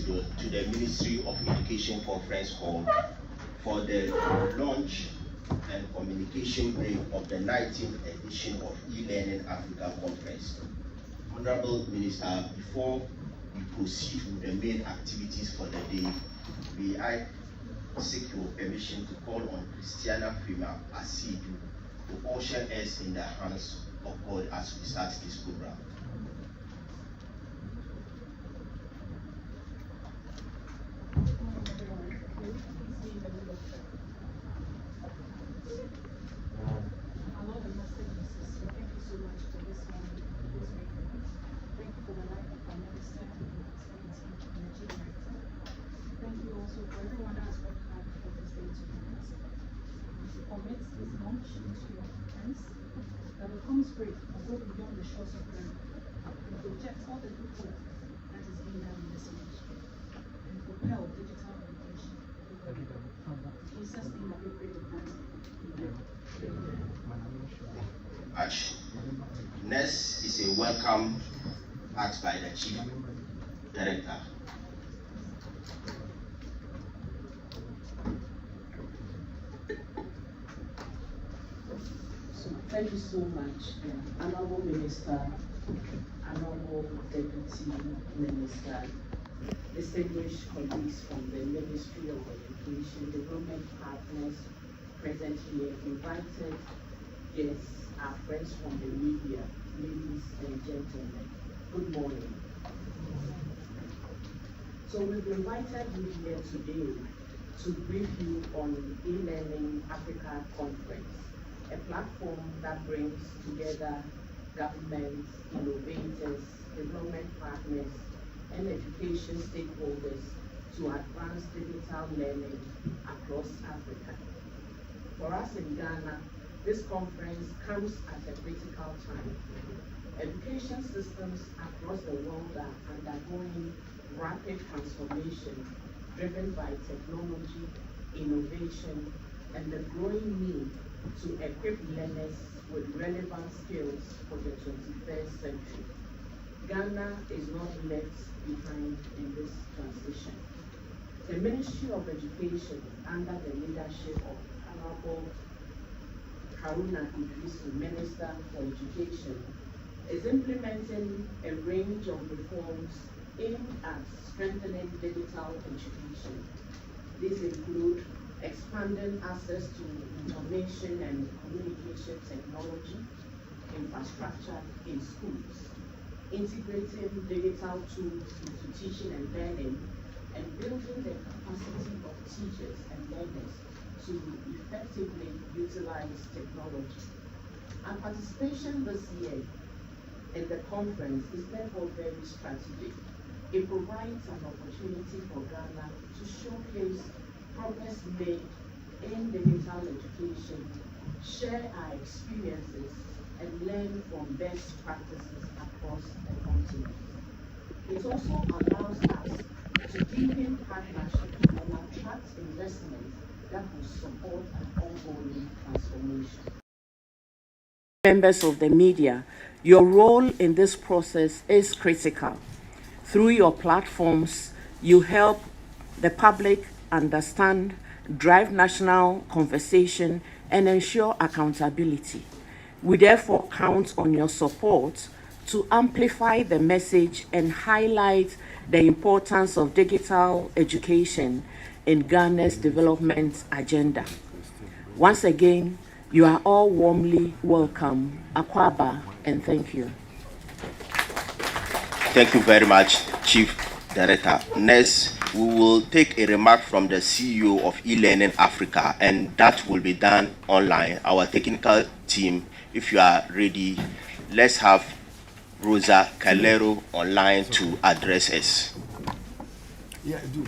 to the Ministry of Education Conference Hall for the launch and communication break of the 19th edition of eLearning Africa Conference. Honorable Minister, before we proceed with the main activities for the day, may I seek your permission to call on Christiana Prima Asidu to usher us in the hands of God as we start this program. Spirit and go beyond the shores of learning and project all the good work that is being done in this industry and propel digital education. In Jesus' name, I pray with Ash. Next is a welcome act by the Chief Director. Thank you so much, Honorable Minister, Honorable Deputy Minister, distinguished colleagues from the Ministry of Education, development partners present here, invited guests, our friends from the media, ladies and gentlemen. Good morning. So we've invited you here today to brief you on eLearning Africa Conference, a platform that brings together governments, innovators, development partners, and education stakeholders to advance digital learning across Africa. For us in Ghana, this conference comes at a critical time. Education systems across the world are undergoing rapid transformation driven by technology, innovation, and the growing need to equip learners with relevant skills for the 21st century. Ghana is not left behind in this transition. The Ministry of Education, under the leadership of Honorable Haruna Idrisu, Minister for Education, is implementing a range of reforms aimed at strengthening digital education. These include expanding access to information and communication technology infrastructure in schools, integrating digital tools into teaching and learning, and building the capacity of teachers and learners to effectively utilize technology. Our participation this year in the conference is therefore very strategic. It provides an opportunity for Ghana to showcase progress made in digital education, share our experiences, and learn from best practices across the continent. It also allows us to deepen partnerships and attract investment that will support an ongoing transformation. Members of the media, your role in this process is critical. Through your platforms, you help the public understand, drive national conversation, and ensure accountability. We therefore count on your support to amplify the message and highlight the importance of digital education in Ghana's development agenda. Once again, you are all warmly welcome. Akwaba, and thank you. Thank you very much, Chief Director. Next, we will take a remark from the CEO of eLearning Africa, and that will be done online. Our technical team, if you are ready, let's have Rosa Calero online to address us. Yeah, I do.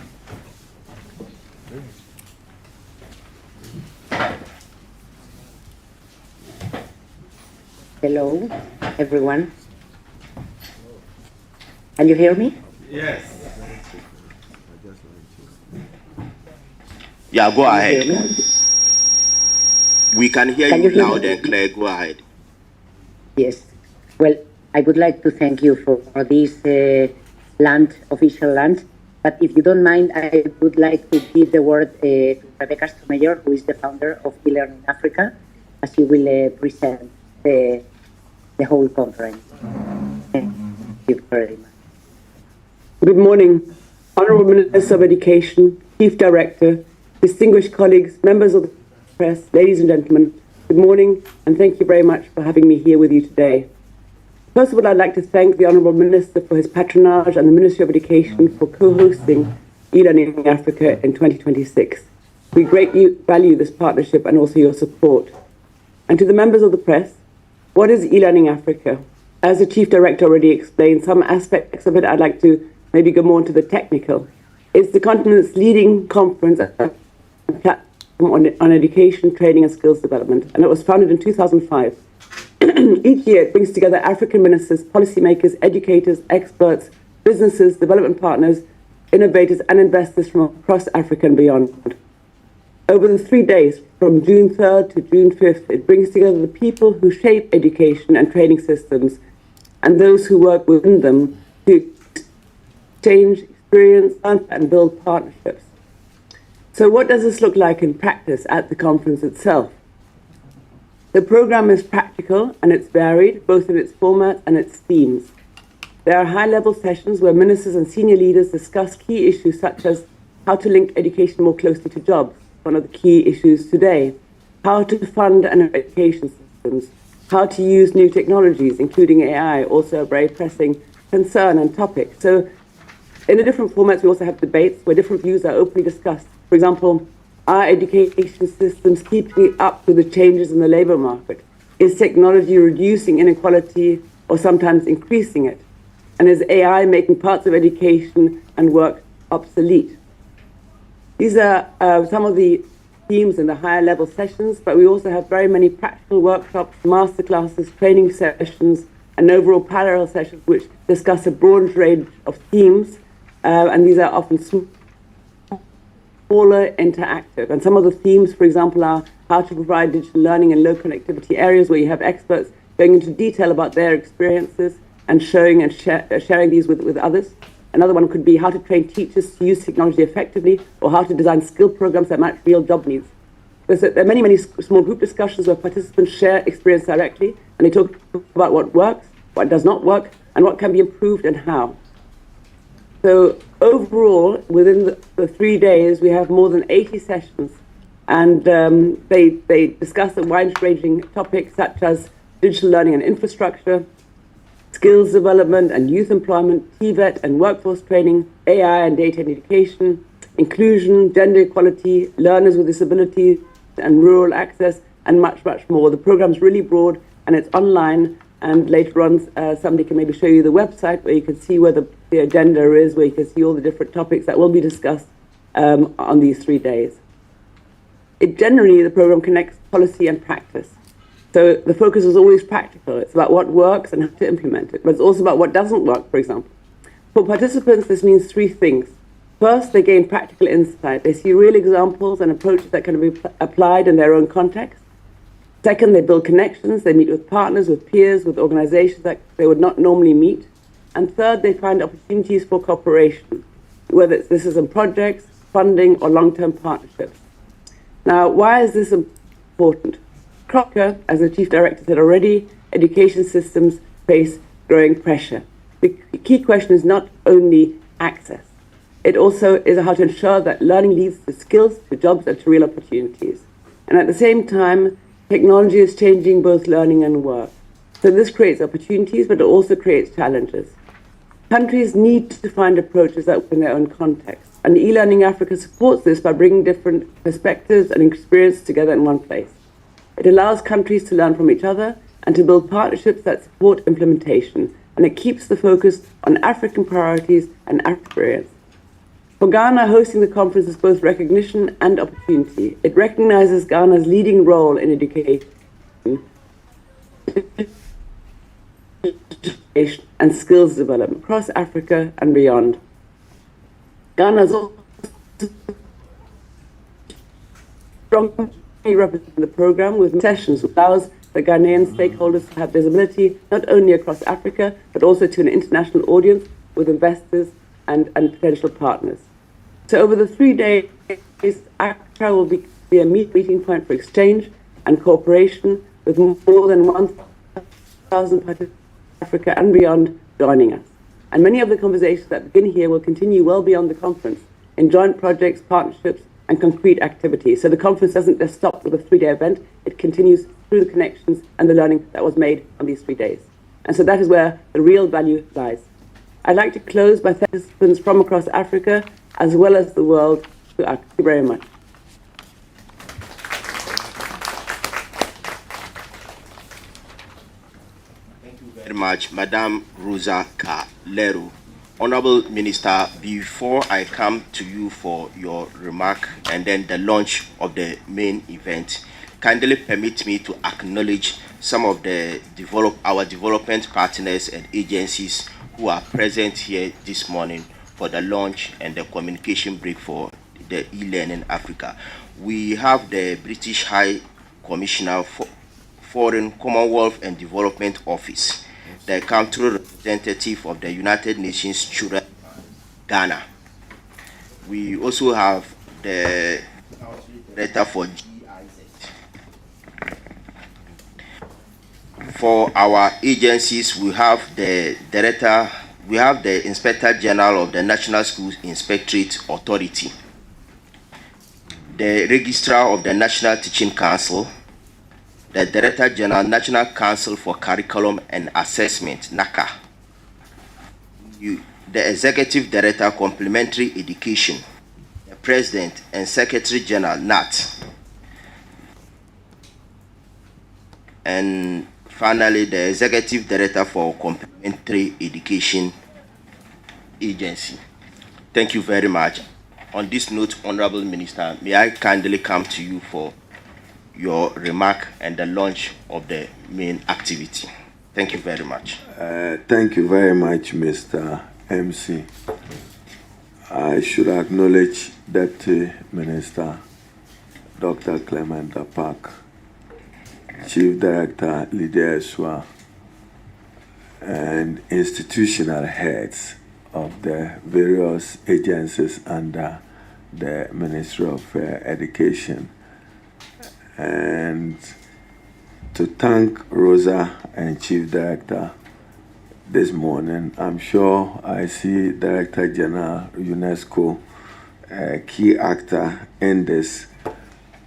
Hello, everyone. Can you hear me? Yes. Yeah, go ahead. We can hear you loud and clear. Go ahead. Yes. Well, I would like to thank you for this official launch But if you don't mind, I would like to give the word to Rebecca Stromeyer, who is the founder of eLearning Africa, as she will present the whole conference. Thank you very much. Good morning, Honourable Minister of Education, Chief Director, distinguished colleagues, members of the press, ladies and gentlemen. Good morning, and thank you very much for having me here with you today. First of all, I'd like to thank the Honourable Minister for his patronage and the Ministry of Education for co-hosting eLearning Africa in 2026. We greatly value this partnership and also your support. And to the members of the press, what is eLearning Africa? As the Chief Director already explained some aspects of it, I'd like to maybe go more into the technical. It's the continent's leading conference and platform on education, training and skills development, and it was founded in 2005. Each year it brings together African ministers, policymakers, educators, experts, businesses, development partners, innovators and investors from across Africa and beyond. Over the 3 days, from June 3rd to June 5th, it brings together the people who shape education and training systems and those who work within them to exchange experience and build partnerships. So what does this look like in practice at the conference itself? The program is practical and it's varied, both in its format and its themes. There are high-level sessions where ministers and senior leaders discuss key issues such as how to link education more closely to jobs, one of the key issues today, how to fund and education systems, how to use new technologies, including AI, also a very pressing concern and topic. So in the different formats, we also have debates where different views are openly discussed. For example, are education systems keeping up with the changes in the labor market? Is technology reducing inequality or sometimes increasing it? And is AI making parts of education and work obsolete? These are some of the themes in the higher level sessions, but we also have very many practical workshops, masterclasses, training sessions, and overall parallel sessions which discuss a broad range of themes, and these are often smaller, interactive. And some of the themes, for example, are how to provide digital learning in low connectivity areas where you have experts going into detail about their experiences and showing and sharing these with others. Another one could be how to train teachers to use technology effectively, or how to design skill programs that match real job needs. There are many small group discussions where participants share experience directly, and they talk about what works, what does not work, and what can be improved and how. So overall, within the 3 days, we have more than 80 sessions, and they discuss a wide-ranging topics such as digital learning and infrastructure, skills development and youth employment, TVET and workforce training, AI and data and education, inclusion, gender equality, learners with disabilities and rural access, and much, much more. The program's really broad and it's online, and later on somebody can maybe show you the website where you can see where the agenda is, where you can see all the different topics that will be discussed on these 3 days. Generally, the program connects policy and practice. So the focus is always practical. It's about what works and how to implement it, but it's also about what doesn't work, for example. For participants, this means 3 things. First, they gain practical insight. They see real examples and approaches that can be applied in their own context. Second, they build connections. They meet with partners, with peers, with organizations that they would not normally meet. And third, they find opportunities for cooperation, whether this is in projects, funding, or long-term partnerships. Now, why is this important? Crocker, as the Chief Director said already, education systems face growing pressure. The key question is not only access. It also is how to ensure that learning leads to skills, to jobs, and to real opportunities. And at the same time, technology is changing both learning and work. So this creates opportunities, but it also creates challenges. Countries need to find approaches that work in their own context. And eLearning Africa supports this by bringing different perspectives and experiences together in one place. It allows countries to learn from each other and to build partnerships that support implementation. And it keeps the focus on African priorities and experience. For Ghana, hosting the conference is both recognition and opportunity. It recognizes Ghana's leading role in education and skills development across Africa and beyond. Ghana is also strongly representing the program with sessions which allows the Ghanaian stakeholders to have visibility not only across Africa, but also to an international audience with investors and potential partners. So over the 3 days, Accra will be a meeting point for exchange and cooperation with more than 1,000 participants in Africa and beyond joining us. And many of the conversations that begin here will continue well beyond the conference in joint projects, partnerships, and concrete activities. So the conference doesn't just stop with a 3-day event, it continues through the connections and the learning that was made on these 3 days. And so that is where the real value lies. I'd like to close by thanking participants from across Africa as well as the world. Thank you very much. Thank you very much, Madame Rosa Ka-Leru. Honorable Minister, before I come to you for your remark and then the launch of the main event, kindly permit me to acknowledge some of our development partners and agencies who are present here this morning for the launch and the communication break for the e-learning Africa. We have the British High Commissioner for Foreign, Commonwealth and Development Office, the country representative of the United Nations Children, Ghana. We also have the director for GIZ. For our agencies, we have the director, we have the Inspector General of the National Schools Inspectorate Authority, the Registrar of the National Teaching Council, the Director General, National Council for Curriculum and Assessment, NACA, the Executive Director, Complementary Education, the President and Secretary General, NAT, and finally, the Executive Director for Complementary Education Agency. Thank you very much. On this note, Honorable Minister, may I kindly come to you for your remark and the launch of the main activity. Thank you very much. Thank you very much, Mr. MC. I should acknowledge Deputy Minister Dr. Clement Apak, Chief Director Lydia Eswa, and institutional heads of the various agencies under the Ministry of Education. And to thank Rosa and Chief Director this morning. I'm sure I see Director General UNESCO, a key actor in this.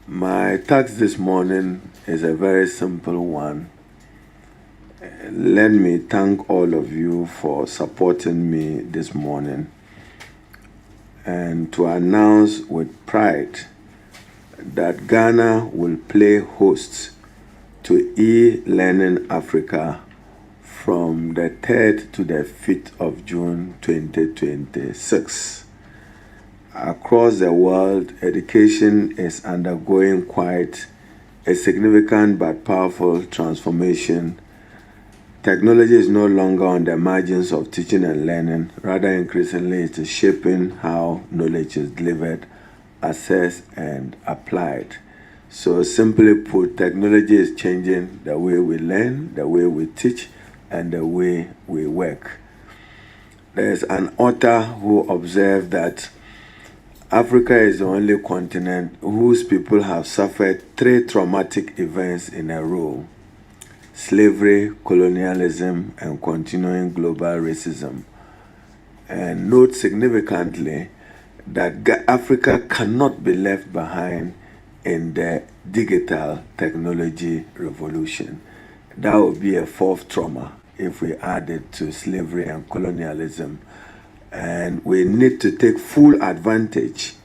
My task this morning is a very simple one. Let me thank all of you for supporting me this morning and to announce with pride that Ghana will play host to e-learning Africa from the 3rd to the 5th of June 2026. Across the world, education is undergoing quite a significant but powerful transformation. Technology is no longer on the margins of teaching and learning. Rather, increasingly, it is shaping how knowledge is delivered, assessed, and applied. So simply put, technology is changing the way we learn, the way we teach, and the way we work. There's an author who observed that Africa is the only continent whose people have suffered 3 traumatic events in a row: slavery, colonialism, and continuing global racism. And note significantly that Africa cannot be left behind in the digital technology revolution. That would be a 4th trauma if we add it to slavery and colonialism. And we need to take full advantage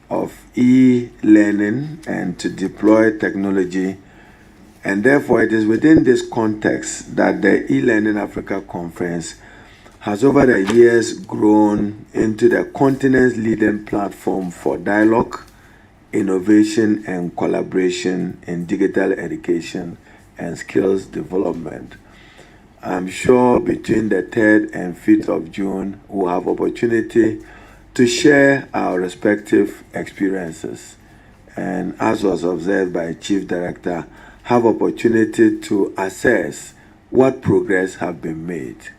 of e-learning and to deploy technology. And therefore, it is within this context that the e-learning Africa Conference has over the years grown into the continent's leading platform for dialogue, innovation, and collaboration in digital education and skills development. I'm sure between the 3rd and 5th of June, we'll have opportunity to share our respective experiences. And as was observed by Chief Director, have opportunity to assess what progress have been made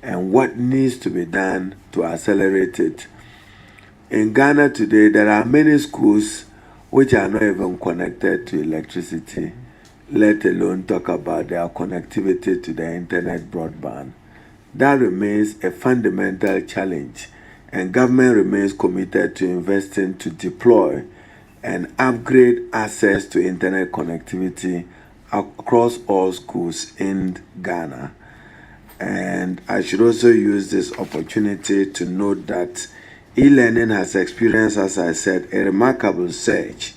and what needs to be done to accelerate it. In Ghana today, there are many schools which are not even connected to electricity, let alone talk about their connectivity to the internet broadband. That remains a fundamental challenge, and government remains committed to investing to deploy and upgrade access to internet connectivity across all schools in Ghana. And I should also use this opportunity to note that e-learning has experienced, as I said, a remarkable surge.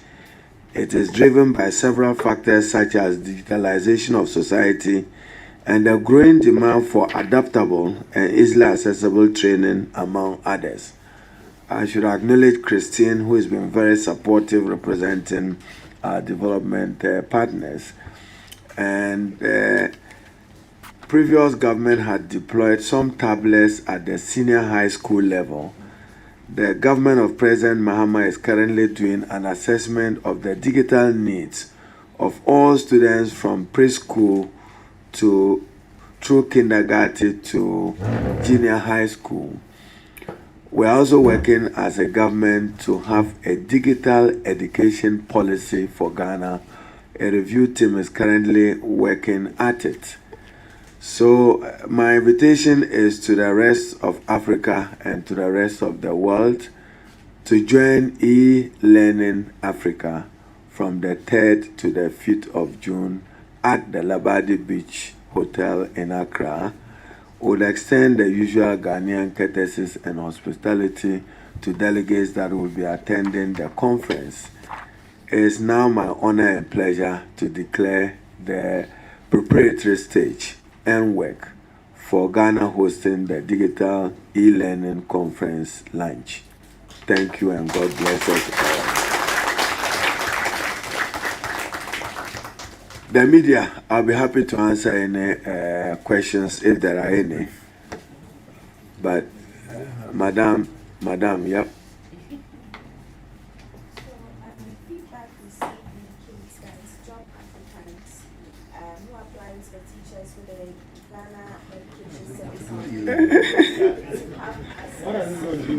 It is driven by several factors such as digitalization of society and the growing demand for adaptable and easily accessible training, among others. I should acknowledge Christine, who has been very supportive representing our development partners. And previous government had deployed some tablets at the senior high school level. The government of President Mahama is currently doing an assessment of the digital needs of all students from preschool to through kindergarten to junior high school. We are also working as a government to have a digital education policy for Ghana. A review team is currently working at it. So my invitation is to the rest of Africa and to the rest of the world to join e-learning Africa from the 3rd to the 5th of June at the Labadi Beach Hotel in Accra. Would extend the usual Ghanaian courtesies and hospitality to delegates that will be attending the conference. It is now my honor and pleasure to declare the preparatory stage and work for Ghana hosting the Digital E-Learning Conference launch. Thank you and God bless us all. The media, I'll be happy to answer any questions if there are any. But, Madam, yep. Feedback received indicates that job applicants who apply to the teachers with the Ghana Education Service.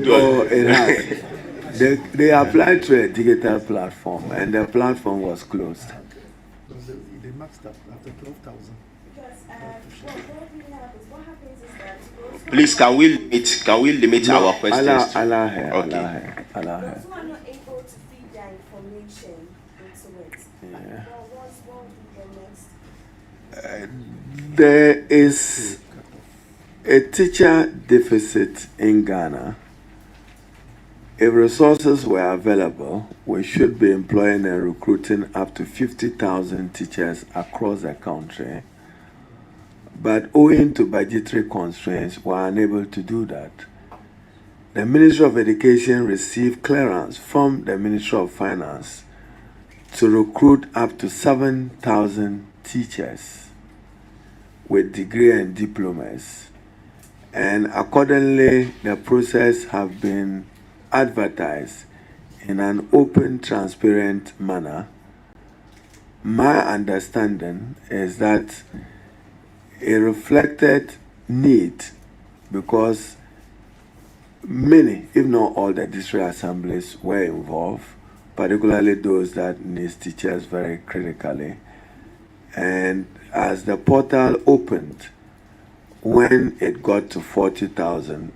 Oh, it has. They applied to a digital platform and the platform was closed. They maxed up after 12,000. Because what happens is that Please, can we limit our questions? Allah. those who are not able to feed their information into it, what will be the next? There is a teacher deficit in Ghana. If resources were available, we should be employing and recruiting up to 50,000 teachers across the country. But owing to budgetary constraints, we are unable to do that. The Ministry of Education received clearance from the Ministry of Finance to recruit up to 7,000 teachers with degree and diplomas. And accordingly, the process have been advertised in an open, transparent manner. My understanding is that it reflected need because many, if not all, the district assemblies were involved, particularly those that need teachers very critically. And as the portal opened, when it got to 40,000,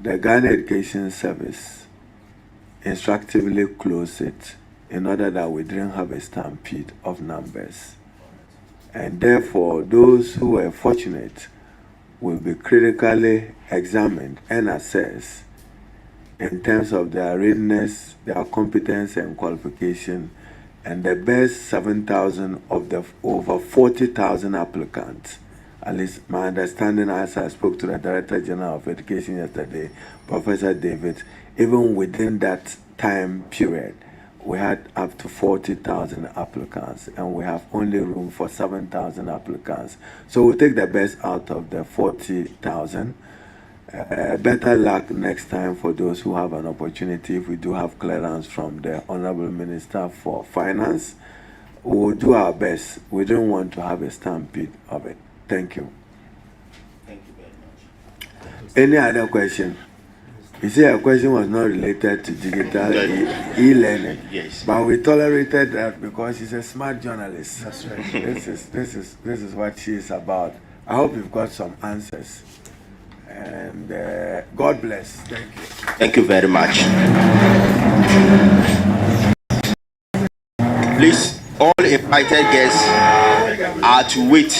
the Ghana Education Service instructively closed it in order that we didn't have a stampede of numbers. And therefore, those who were fortunate will be critically examined and assessed in terms of their readiness, their competence and qualification, and the best 7,000 of the over 40,000 applicants. At least my understanding, as I spoke to the Director General of Education yesterday, Professor David, even within that time period, we had up to 40,000 applicants, and we have only room for 7,000 applicants. So we'll take the best out of the 40,000. Better luck next time for those who have an opportunity. If we do have clearance from the Honorable Minister for Finance, we'll do our best. We don't want to have a stampede of it. Thank you. Thank you very much. Any other question? You say a question was not related to digital e-learning. Yes. But we tolerated that because she's a smart journalist. That's right. This is what she is about. I hope you've got some answers. And God bless. Thank you. Thank you very much. Please, all invited guests are to wait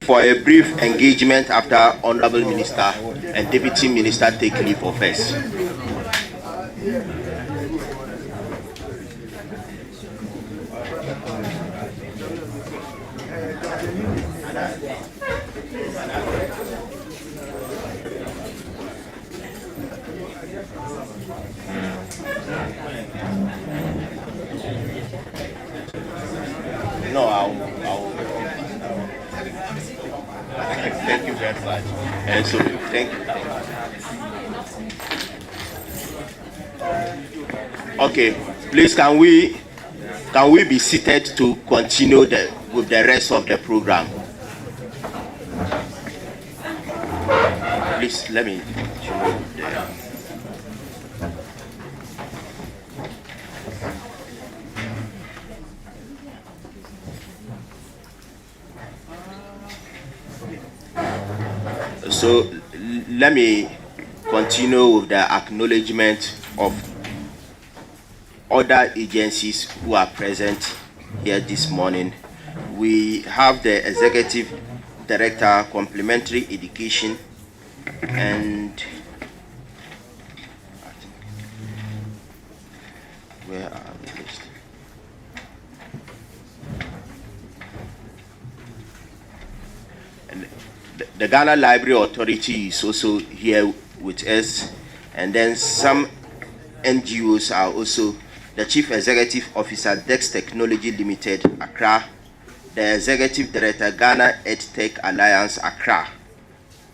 for a brief engagement after Honorable Minister and Deputy Minister take leave of us. No, I'll thank you very much. And so, thank you. Okay, please can we be seated to continue with the rest of the program? Please let me. So let me continue with the acknowledgement of other agencies who are present here this morning. We have the Executive Director, Complementary Education, and where are we listed? The Ghana Library Authority is also here with us, and then some NGOs are also the Chief Executive Officer, Dex Technology Limited, Accra, the Executive Director, Ghana EdTech Alliance, Accra,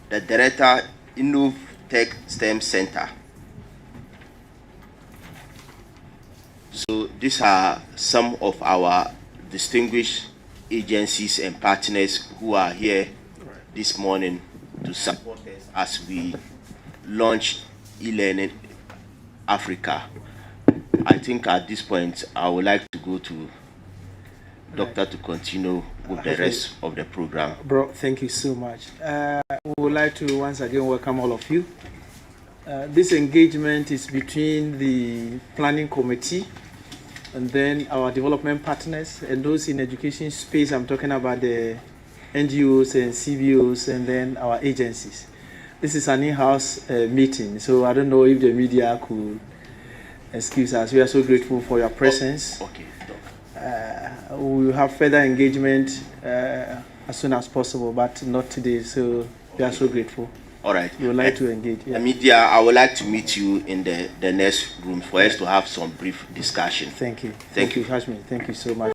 the Director, InnovTech STEM Center. So these are some of our distinguished agencies and partners who are here this morning to support us as we launch e-learning Africa. I think at this point I would like to go to Doctor to continue with the rest of the program. Bro, thank you so much. We would like to once again welcome all of you. This engagement is between the planning committee and then our development partners and those in education space. I'm talking about the NGOs and CBOs and then our agencies. This is an in-house meeting, so I don't know if the media could excuse us. We are so grateful for your presence. Okay. We will have further engagement as soon as possible, but not today, so we are so grateful. All right. We would like to engage. The media, I would like to meet you in the next room for us to have some brief discussion. Thank you. Thank you, Hashmi. Thank you so much.